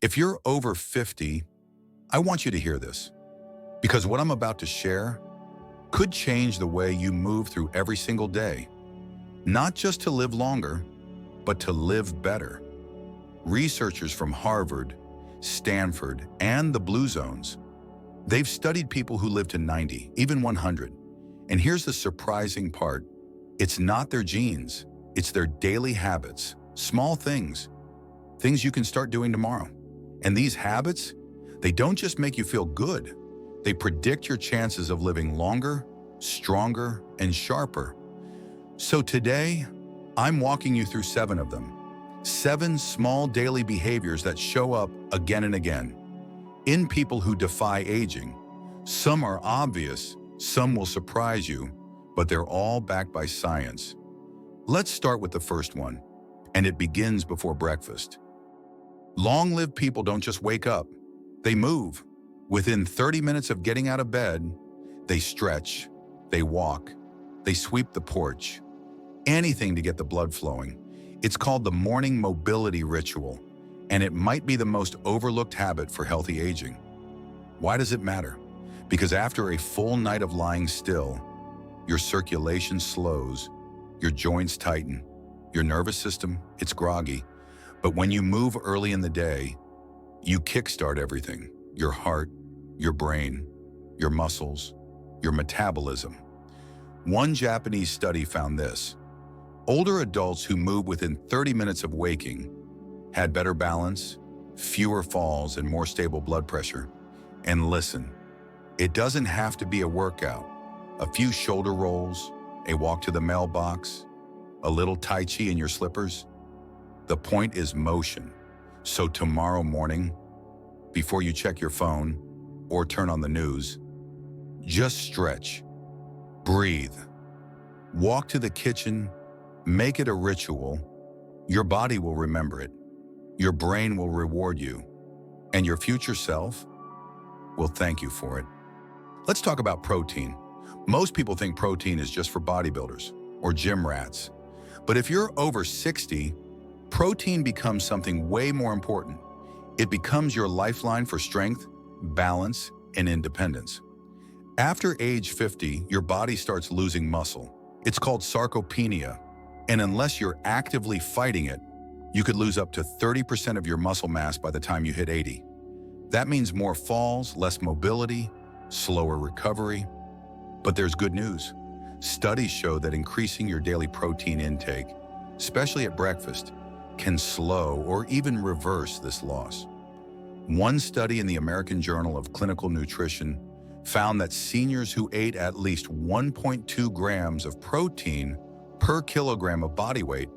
If you're over 50, I want you to hear this, because what I'm about to share could change the way you move through every single day, not just to live longer, but to live better. Researchers from Harvard, Stanford, and the Blue Zones, they've studied people who live to 90, even 100. And here's the surprising part. It's not their genes, it's their daily habits, small things you can start doing tomorrow. And these habits, they don't just make you feel good, they predict your chances of living longer, stronger, and sharper. So today, I'm walking you through 7 of them. 7 small daily behaviors that show up again and again in people who defy aging. Some are obvious, some will surprise you, but they're all backed by science. Let's start with the first one, and it begins before breakfast. Long-lived people don't just wake up, they move. Within 30 minutes of getting out of bed, they stretch, they walk, they sweep the porch, anything to get the blood flowing. It's called the morning mobility ritual, and it might be the most overlooked habit for healthy aging. Why does it matter? Because after a full night of lying still, your circulation slows, your joints tighten, your nervous system, it's groggy. But when you move early in the day, you kickstart everything: your heart, your brain, your muscles, your metabolism. One Japanese study found this: older adults who move within 30 minutes of waking had better balance, fewer falls, and more stable blood pressure. And listen, it doesn't have to be a workout. A few shoulder rolls, a walk to the mailbox, a little Tai Chi in your slippers. The point is motion. So tomorrow morning, before you check your phone or turn on the news, just stretch, breathe, walk to the kitchen, make it a ritual. Your body will remember it, your brain will reward you, and your future self will thank you for it. Let's talk about protein. Most people think protein is just for bodybuilders or gym rats. But if you're over 60, protein becomes something way more important. It becomes your lifeline for strength, balance, and independence. After age 50, your body starts losing muscle. It's called sarcopenia, and unless you're actively fighting it, you could lose up to 30% of your muscle mass by the time you hit 80. That means more falls, less mobility, slower recovery. But there's good news. Studies show that increasing your daily protein intake, especially at breakfast, can slow or even reverse this loss. One study in the American Journal of Clinical Nutrition found that seniors who ate at least 1.2 grams of protein per kilogram of body weight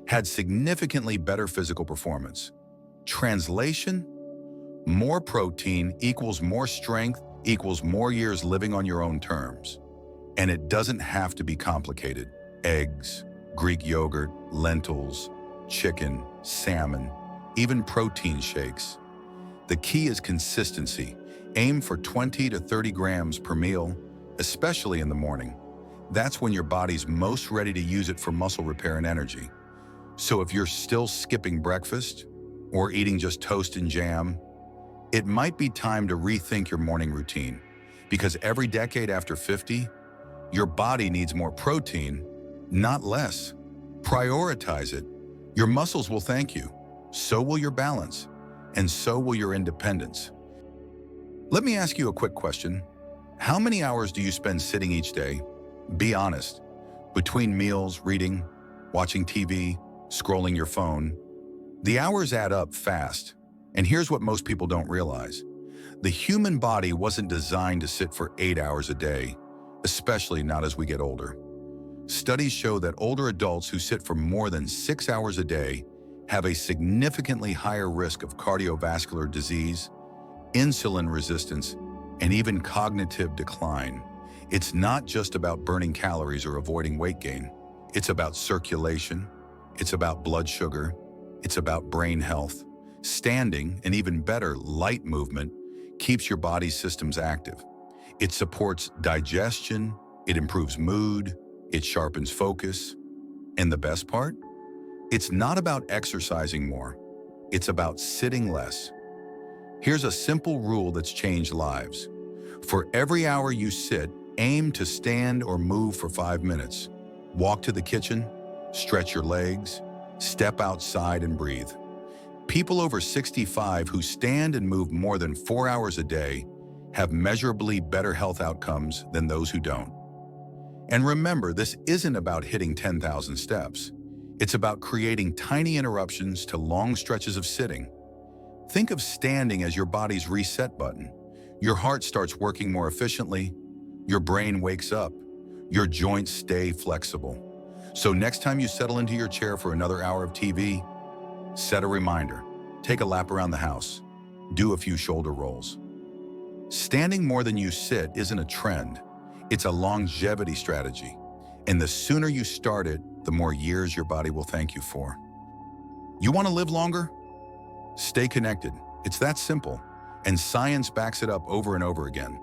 had significantly better physical performance. Translation: more protein equals more strength equals more years living on your own terms. And it doesn't have to be complicated. Eggs, Greek yogurt, lentils, chicken, salmon, even protein shakes. The key is consistency. Aim for 20 to 30 grams per meal, especially in the morning. That's when your body's most ready to use it for muscle repair and energy. So if you're still skipping breakfast or eating just toast and jam, it might be time to rethink your morning routine, because every decade after 50, your body needs more protein, not less. Prioritize it. Your muscles will thank you. So will your balance, and so will your independence. Let me ask you a quick question. How many hours do you spend sitting each day? Be honest. Between meals, reading, watching TV, scrolling your phone, the hours add up fast. And here's what most people don't realize. The human body wasn't designed to sit for 8 hours a day, especially not as we get older. Studies show that older adults who sit for more than 6 hours a day have a significantly higher risk of cardiovascular disease, insulin resistance, and even cognitive decline. It's not just about burning calories or avoiding weight gain. It's about circulation, it's about blood sugar, it's about brain health. Standing, and even better, light movement, keeps your body's systems active. It supports digestion, it improves mood, it sharpens focus. And the best part? It's not about exercising more. It's about sitting less. Here's a simple rule that's changed lives. For every hour you sit, aim to stand or move for 5 minutes. Walk to the kitchen, stretch your legs, step outside and breathe. People over 65 who stand and move more than 4 hours a day have measurably better health outcomes than those who don't. And remember, this isn't about hitting 10,000 steps. It's about creating tiny interruptions to long stretches of sitting. Think of standing as your body's reset button. Your heart starts working more efficiently, your brain wakes up, your joints stay flexible. So next time you settle into your chair for another hour of TV, set a reminder. Take a lap around the house. Do a few shoulder rolls. Standing more than you sit isn't a trend. It's a longevity strategy. And the sooner you start it, the more years your body will thank you for. You want to live longer? Stay connected. It's that simple. And science backs it up over and over again.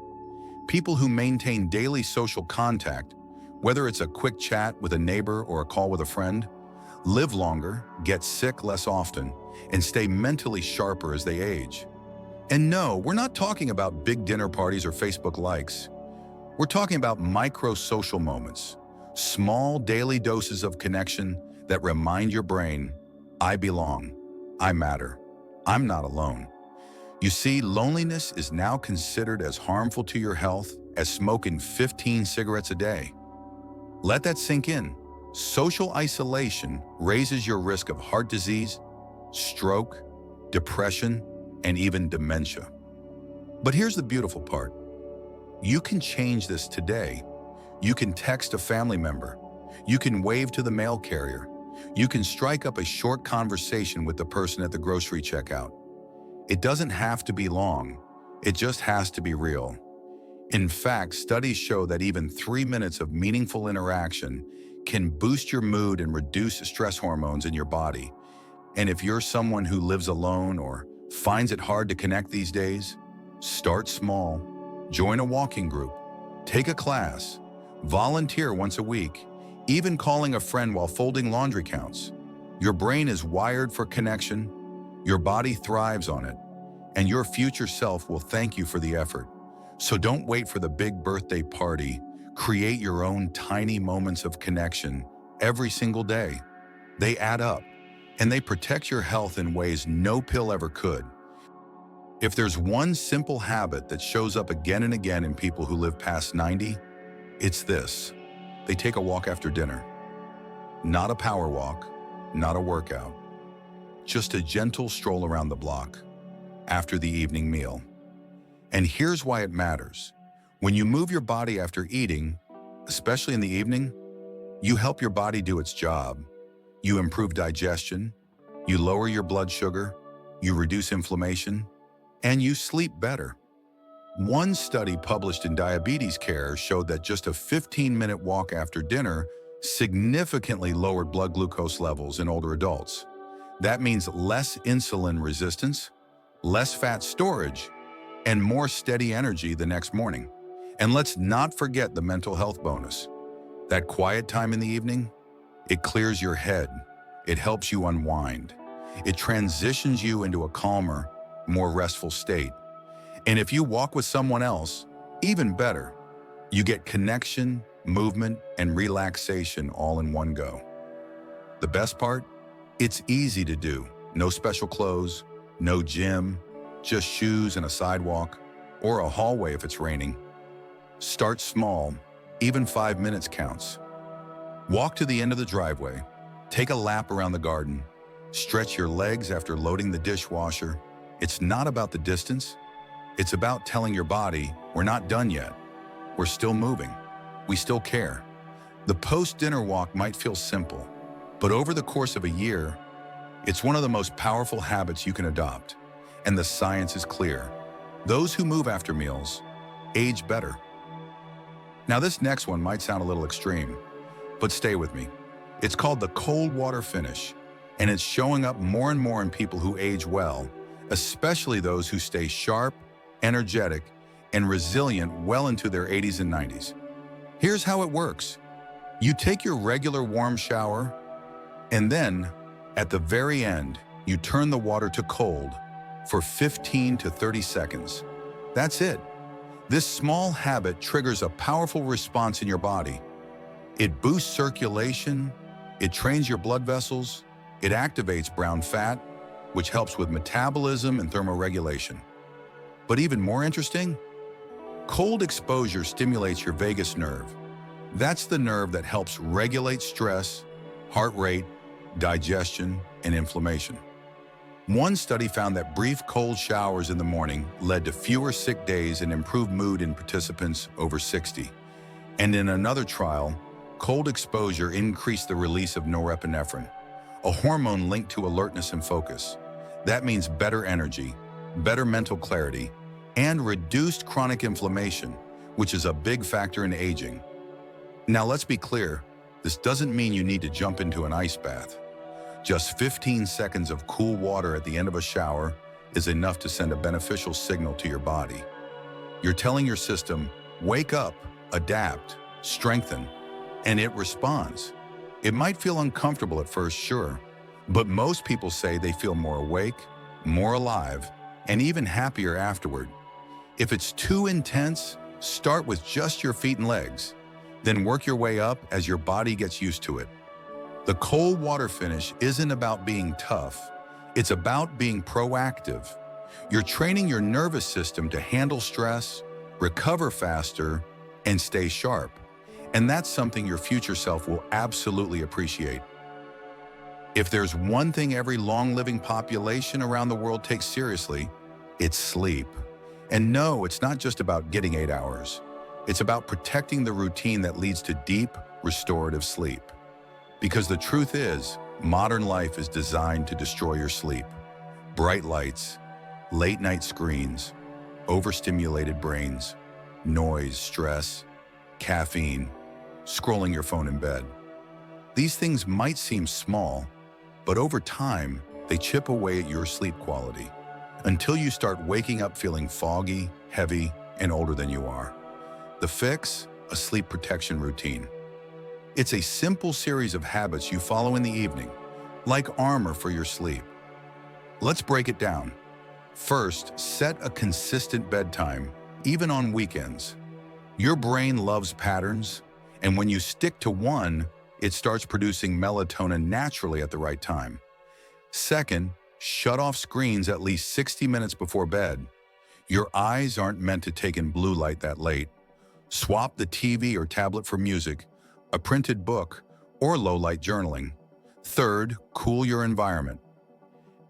People who maintain daily social contact, whether it's a quick chat with a neighbor or a call with a friend, live longer, get sick less often, and stay mentally sharper as they age. And no, we're not talking about big dinner parties or Facebook likes. We're talking about micro-social moments, small daily doses of connection that remind your brain, I belong, I matter, I'm not alone. You see, loneliness is now considered as harmful to your health as smoking 15 cigarettes a day. Let that sink in. Social isolation raises your risk of heart disease, stroke, depression, and even dementia. But here's the beautiful part. You can change this today. You can text a family member. You can wave to the mail carrier. You can strike up a short conversation with the person at the grocery checkout. It doesn't have to be long. It just has to be real. In fact, studies show that even 3 minutes of meaningful interaction can boost your mood and reduce stress hormones in your body. And if you're someone who lives alone or finds it hard to connect these days, start small. Join a walking group. Take a class. Volunteer once a week. Even calling a friend while folding laundry counts. Your brain is wired for connection. Your body thrives on it. And your future self will thank you for the effort. So don't wait for the big birthday party. Create your own tiny moments of connection every single day. They add up, and they protect your health in ways no pill ever could. If there's one simple habit that shows up again and again in people who live past 90, it's this. They take a walk after dinner. Not a power walk, not a workout. Just a gentle stroll around the block after the evening meal. And here's why it matters. When you move your body after eating, especially in the evening, you help your body do its job. You improve digestion, you lower your blood sugar, you reduce inflammation, and you sleep better. One study published in Diabetes Care showed that just a 15-minute walk after dinner significantly lowered blood glucose levels in older adults. That means less insulin resistance, less fat storage, and more steady energy the next morning. And let's not forget the mental health bonus. That quiet time in the evening, it clears your head. It helps you unwind. It transitions you into a calmer, more restful state. And if you walk with someone else, even better. You get connection, movement, and relaxation all in one go. The best part? It's easy to do. No special clothes, no gym, just shoes and a sidewalk, or a hallway if it's raining. Start small, even 5 minutes counts. Walk to the end of the driveway, take a lap around the garden, stretch your legs after loading the dishwasher. It's not about the distance, it's about telling your body, we're not done yet. We're still moving. We still care. The post-dinner walk might feel simple, but over the course of a year, it's one of the most powerful habits you can adopt. And the science is clear. Those who move after meals age better. Now this next one might sound a little extreme, but stay with me. It's called the cold water finish, and it's showing up more and more in people who age well, especially those who stay sharp, energetic, and resilient well into their 80s and 90s. Here's how it works. You take your regular warm shower, and then, at the very end, You turn the water to cold for 15 to 30 seconds. That's it. This small habit triggers a powerful response in your body. It boosts circulation, it trains your blood vessels, it activates brown fat, which helps with metabolism and thermoregulation. But even more interesting, cold exposure stimulates your vagus nerve. That's the nerve that helps regulate stress, heart rate, digestion, and inflammation. One study found that brief cold showers in the morning led to fewer sick days and improved mood in participants over 60. And in another trial, cold exposure increased the release of norepinephrine, a hormone linked to alertness and focus. That means better energy, better mental clarity, and reduced chronic inflammation, which is a big factor in aging. Now let's be clear, this doesn't mean you need to jump into an ice bath. Just 15 seconds of cool water at the end of a shower is enough to send a beneficial signal to your body. You're telling your system, wake up, adapt, strengthen, and it responds. It might feel uncomfortable at first, sure, but most people say they feel more awake, more alive, and even happier afterward. If it's too intense, start with just your feet and legs, then work your way up as your body gets used to it. The cold water finish isn't about being tough, it's about being proactive. You're training your nervous system to handle stress, recover faster, and stay sharp. And that's something your future self will absolutely appreciate. If there's one thing every long-living population around the world takes seriously, it's sleep. And no, it's not just about getting 8 hours. It's about protecting the routine that leads to deep, restorative sleep. Because the truth is, modern life is designed to destroy your sleep. Bright lights, late-night screens, overstimulated brains, noise, stress, caffeine, scrolling your phone in bed. These things might seem small, but over time, they chip away at your sleep quality until you start waking up feeling foggy, heavy, and older than you are. The fix? A sleep protection routine. It's a simple series of habits you follow in the evening, like armor for your sleep. Let's break it down. First, set a consistent bedtime, even on weekends. Your brain loves patterns, and when you stick to one, it starts producing melatonin naturally at the right time. Second, shut off screens at least 60 minutes before bed. Your eyes aren't meant to take in blue light that late. Swap the TV or tablet for music, a printed book, or low-light journaling. Third, cool your environment.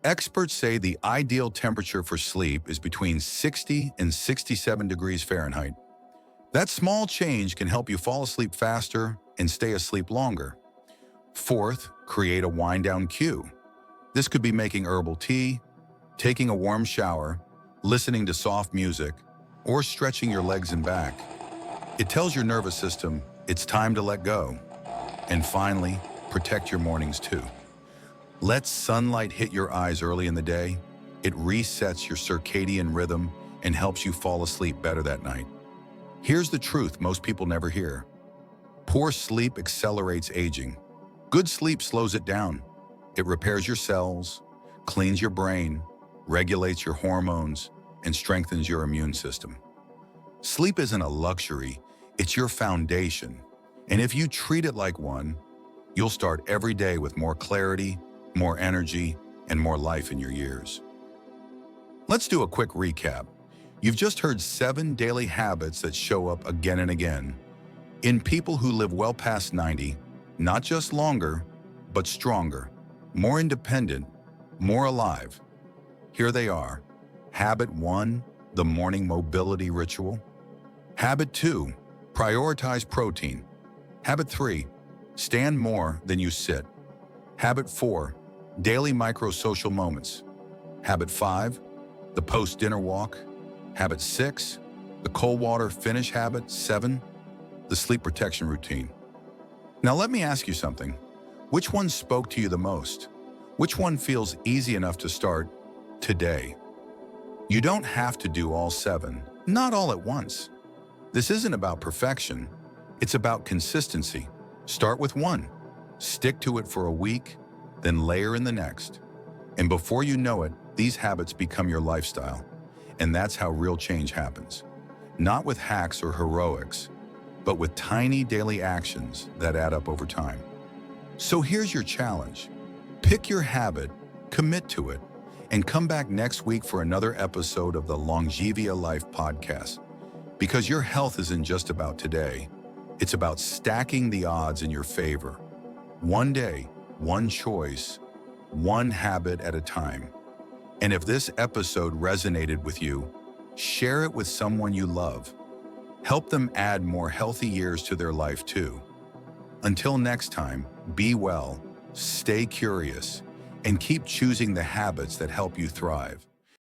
Experts say the ideal temperature for sleep is between 60 and 67 degrees Fahrenheit. That small change can help you fall asleep faster and stay asleep longer. Fourth, create a wind-down cue. This could be making herbal tea, taking a warm shower, listening to soft music, or stretching your legs and back. It tells your nervous system it's time to let go. And finally, protect your mornings too. Let sunlight hit your eyes early in the day. It resets your circadian rhythm and helps you fall asleep better that night. Here's the truth most people never hear. Poor sleep accelerates aging. Good sleep slows it down. It repairs your cells, cleans your brain, regulates your hormones, and strengthens your immune system. Sleep isn't a luxury, it's your foundation. And if you treat it like one, you'll start every day with more clarity, more energy, and more life in your years. Let's do a quick recap. You've just heard 7 daily habits that show up again and again in people who live well past 90, not just longer, but stronger, more independent, more alive. Here they are. Habit 1, the morning mobility ritual. Habit 2, prioritize protein. Habit 3, stand more than you sit. Habit 4, daily micro-social moments. Habit 5, the post-dinner walk. Habit 6, the cold water finish habit. 7, the sleep protection routine. Now let me ask you something. Which one spoke to you the most? Which one feels easy enough to start today? You don't have to do all 7, not all at once. This isn't about perfection, it's about consistency. Start with one, stick to it for a week, then layer in the next. And before you know it, these habits become your lifestyle. And that's how real change happens. Not with hacks or heroics, but with tiny daily actions that add up over time. So here's your challenge. Pick your habit, commit to it, and come back next week for another episode of the Longevia Life Podcast. Because your health isn't just about today, it's about stacking the odds in your favor. One day, one choice, one habit at a time. And if this episode resonated with you, share it with someone you love. Help them add more healthy years to their life too. Until next time, be well, stay curious, and keep choosing the habits that help you thrive.